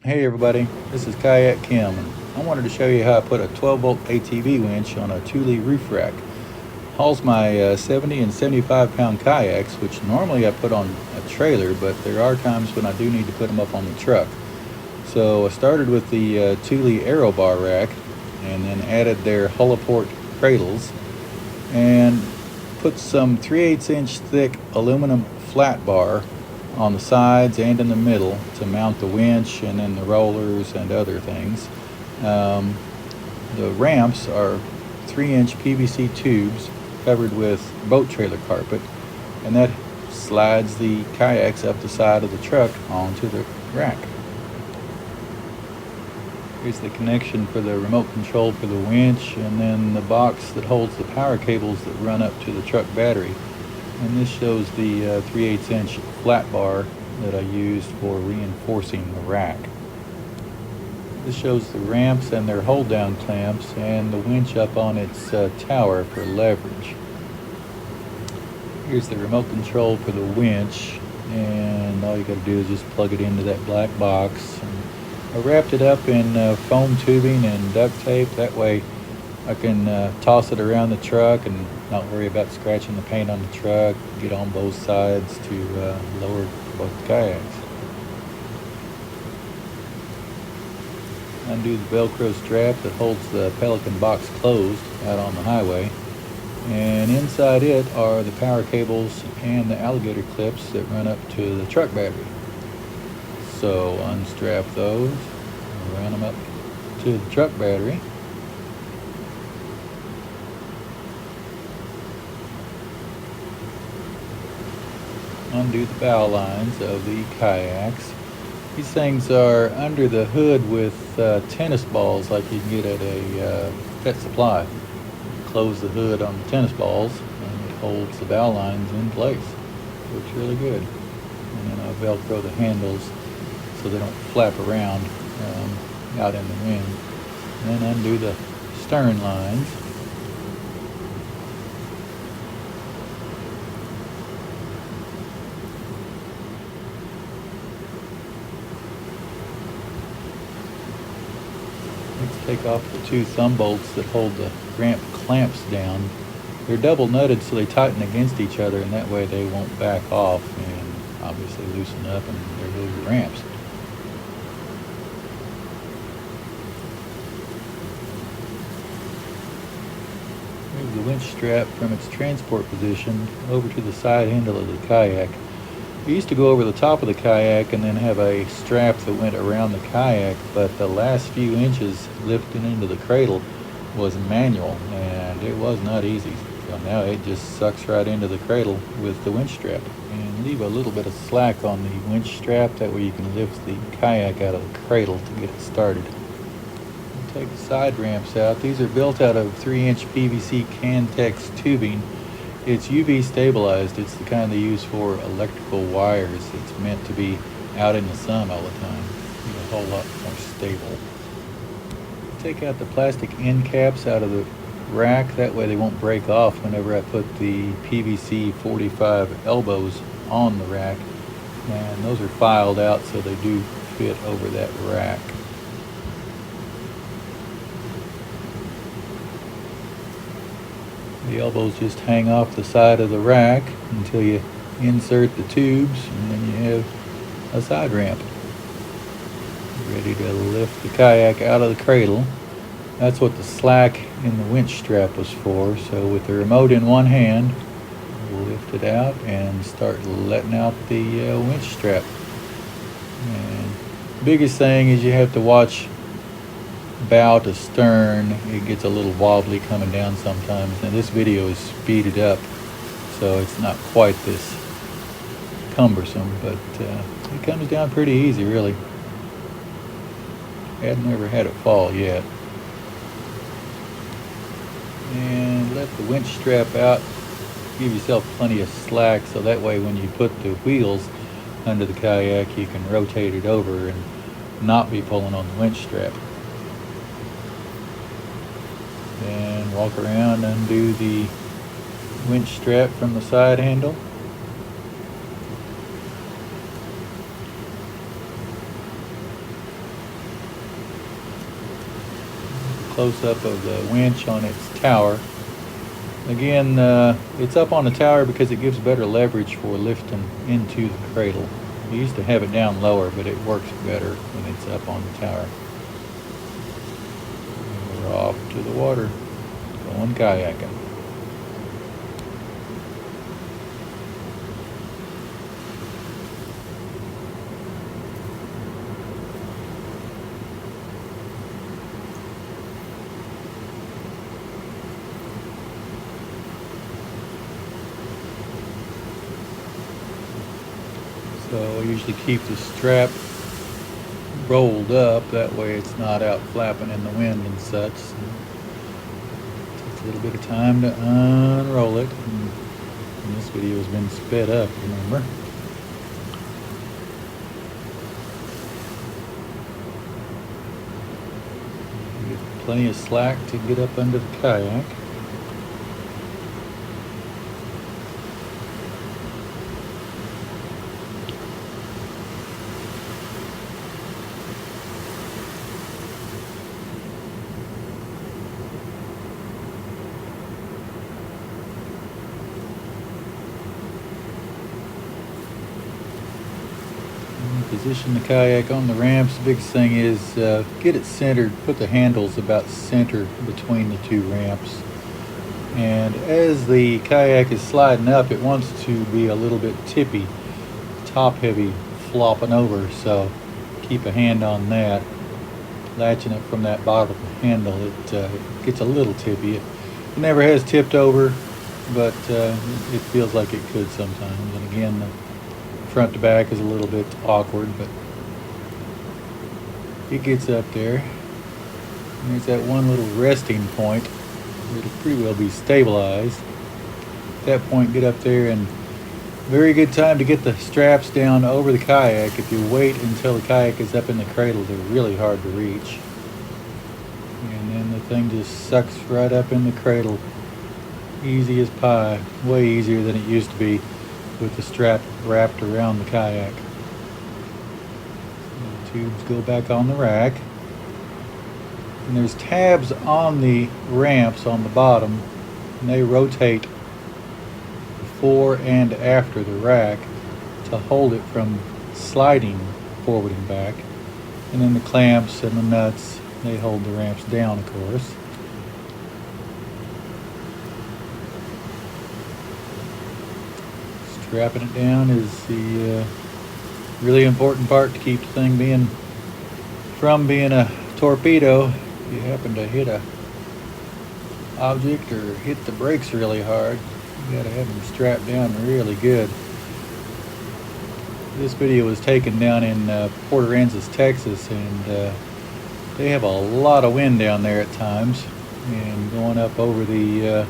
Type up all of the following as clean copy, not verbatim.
Hey everybody, this is Kayak Kim, and I wanted to show you how I put a 12-volt ATV winch on a Thule roof rack. Hauls my 70 and 75 pound kayaks, which normally I put on a trailer, but there are times when I do need to put them up on the truck. So I started with the Thule Aero Bar rack, and then added their hullavator cradles, and put some 3/8 inch thick aluminum flat bar on the sides and in the middle to mount the winch and then the rollers and other things. Um, the ramps are 3-inch PVC tubes covered with boat trailer carpet, and that slides the kayaks up the side of the truck onto the rack. Here's the connection for the remote control for the winch, and then the box that holds the power cables that run up to the truck battery. And this shows the 3/8 inch flat bar that I used for reinforcing the rack. This shows the ramps and their hold down clamps and the winch up on its tower for leverage. Here's the remote control for the winch, and all you got to do is just plug it into that black box. And I wrapped it up in foam tubing and duct tape. That way I can toss it around the truck and not worry about scratching the paint on the truck. Get on both sides to lower both kayaks. Undo the Velcro strap that holds the Pelican box closed out on the highway. And inside it are the power cables and the alligator clips that run up to the truck battery. So unstrap those, run them up to the truck battery. Undo the bow lines of the kayaks. These things are under the hood with tennis balls like you can get at a pet supply. Close the hood on the tennis balls and it holds the bow lines in place. Looks really good. And then I Velcro the handles so they don't flap around out in the wind. And then undo the stern lines. Let's take off the two thumb bolts that hold the ramp clamps down. They're double nutted so they tighten against each other, and that way they won't back off and obviously loosen up, and there go your ramps. Move the winch strap from its transport position over to the side handle of the kayak. We used to go over the top of the kayak and then have a strap that went around the kayak, but the last few inches lifting into the cradle was manual, and it was not easy. So now it just sucks right into the cradle with the winch strap. And leave a little bit of slack on the winch strap, that way you can lift the kayak out of the cradle to get it started. Take the side ramps out. These are built out of 3-inch PVC Cantex tubing. It's UV stabilized. It's the kind they use for electrical wires. It's meant to be out in the sun all the time. Be a whole lot more stable. Take out the plastic end caps out of the rack. That way they won't break off whenever I put the PVC 45 elbows on the rack. And those are filed out so they do fit over that rack. The elbows just hang off the side of the rack until you insert the tubes, and then you have a side ramp. Ready to lift the kayak out of the cradle. That's what the slack in the winch strap was for. So with the remote in one hand, we'll lift it out and start letting out the winch strap. And the biggest thing is you have to watch bow to stern. It gets a little wobbly coming down sometimes, and this video is speeded up so it's not quite this cumbersome, but it comes down pretty easy, really. I've never had it fall yet. And let the winch strap out. Give yourself plenty of slack so that way when you put the wheels under the kayak you can rotate it over and not be pulling on the winch strap. Then walk around and undo the winch strap from the side handle. close-up of the winch on its tower. Again, it's up on the tower because it gives better leverage for lifting into the cradle. We used to have it down lower, but it works better when it's up on the tower. And we're off to the water, going kayaking. So I usually keep the strap rolled up, that way it's not out flapping in the wind and such. So it takes a little bit of time to unroll it. And this video has been sped up, remember? Get plenty of slack to get up under the kayak. Position the kayak on the ramps. The biggest thing is get it centered, put the handles about center between the two ramps. And as the kayak is sliding up, it wants to be a little bit tippy, top heavy, flopping over, so keep a hand on that. Latching it from that bottom handle, it gets a little tippy. It never has tipped over, but it feels like it could sometimes. And again, the front to back is a little bit awkward, but it gets up there. And there's that one little resting point. It'll pretty well be stabilized. At that point, get up there, and very good time to get the straps down over the kayak. If you wait until the kayak is up in the cradle, they're really hard to reach. And then the thing just sucks right up in the cradle. Easy as pie. Way easier than it used to be with the strap wrapped around the kayak. The tubes go back on the rack. And there's tabs on the ramps on the bottom, and they rotate before and after the rack to hold it from sliding forward and back. And then the clamps and the nuts, they hold the ramps down, of course. Strapping it down is the really important part to keep the thing from being a torpedo. If you happen to hit a object or hit the brakes really hard, you gotta have them strapped down really good. This video was taken down in Port Aransas, Texas, and they have a lot of wind down there at times, and going up over the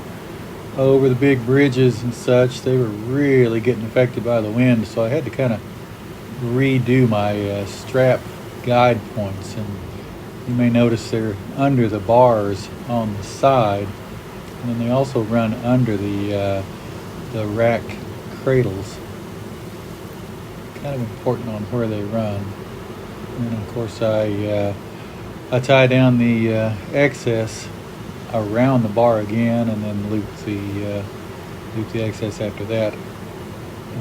big bridges and such, they were really getting affected by the wind, so I had to kind of redo my strap guide points. And you may notice they're under the bars on the side, and then they also run under the rack cradles. Kind of important on where they run. And then of course I tie down the excess around the bar again, and then loop the excess after that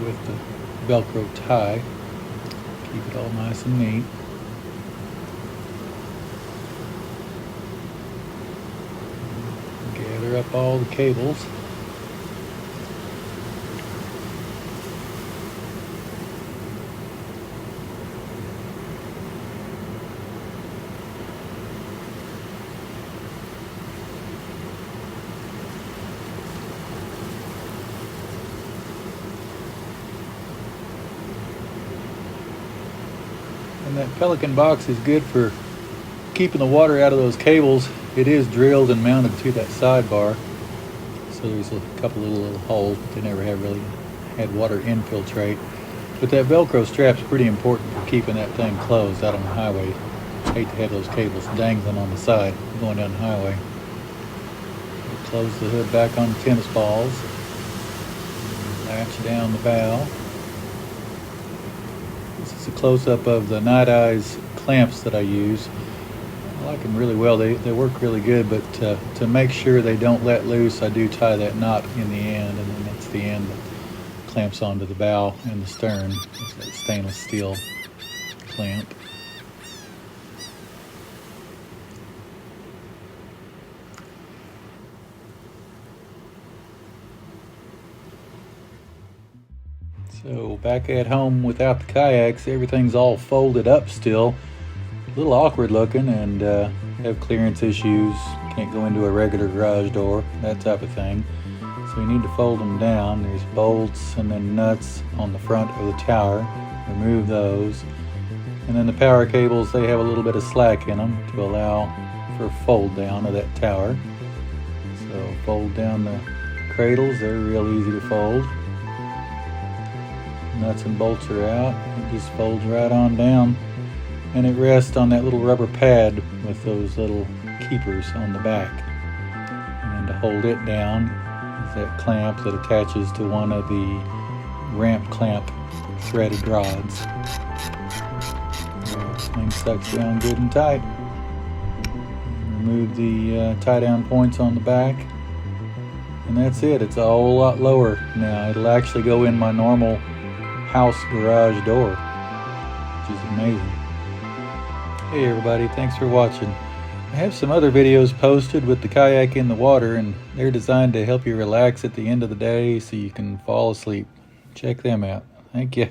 with the Velcro tie. Keep it all nice and neat. Gather up all the cables. And that Pelican box is good for keeping the water out of those cables. It is drilled and mounted to that sidebar, so there's a couple of little holes, but they never have really had water infiltrate. But that Velcro strap's pretty important for keeping that thing closed out on the highway. I hate to have those cables dangling on the side going down the highway. Close the hood back on the tennis balls. Latch down the bow. This is a close-up of the Night Eyes clamps that I use. I like them really well. They work really good, but to make sure they don't let loose, I do tie that knot in the end, and then that's the end that clamps onto the bow and the stern. It's that stainless steel clamp. So back at home without the kayaks, everything's all folded up still. A little awkward looking, and have clearance issues. Can't go into a regular garage door, that type of thing. So you need to fold them down. There's bolts and then nuts on the front of the tower. Remove those. And then the power cables, they have a little bit of slack in them to allow for fold down of that tower. So fold down the cradles, they're real easy to fold. Nuts and bolts are out. It just folds right on down. And it rests on that little rubber pad with those little keepers on the back. And then to hold it down is that clamp that attaches to one of the ramp clamp threaded rods. This thing sucks down good and tight. Remove the tie down points on the back. And that's it. It's a whole lot lower now. It'll actually go in my normal house garage door, which is amazing. Hey everybody, thanks for watching. I have some other videos posted with the kayak in the water, and they're designed to help you relax at the end of the day so you can fall asleep. Check them out. Thank you.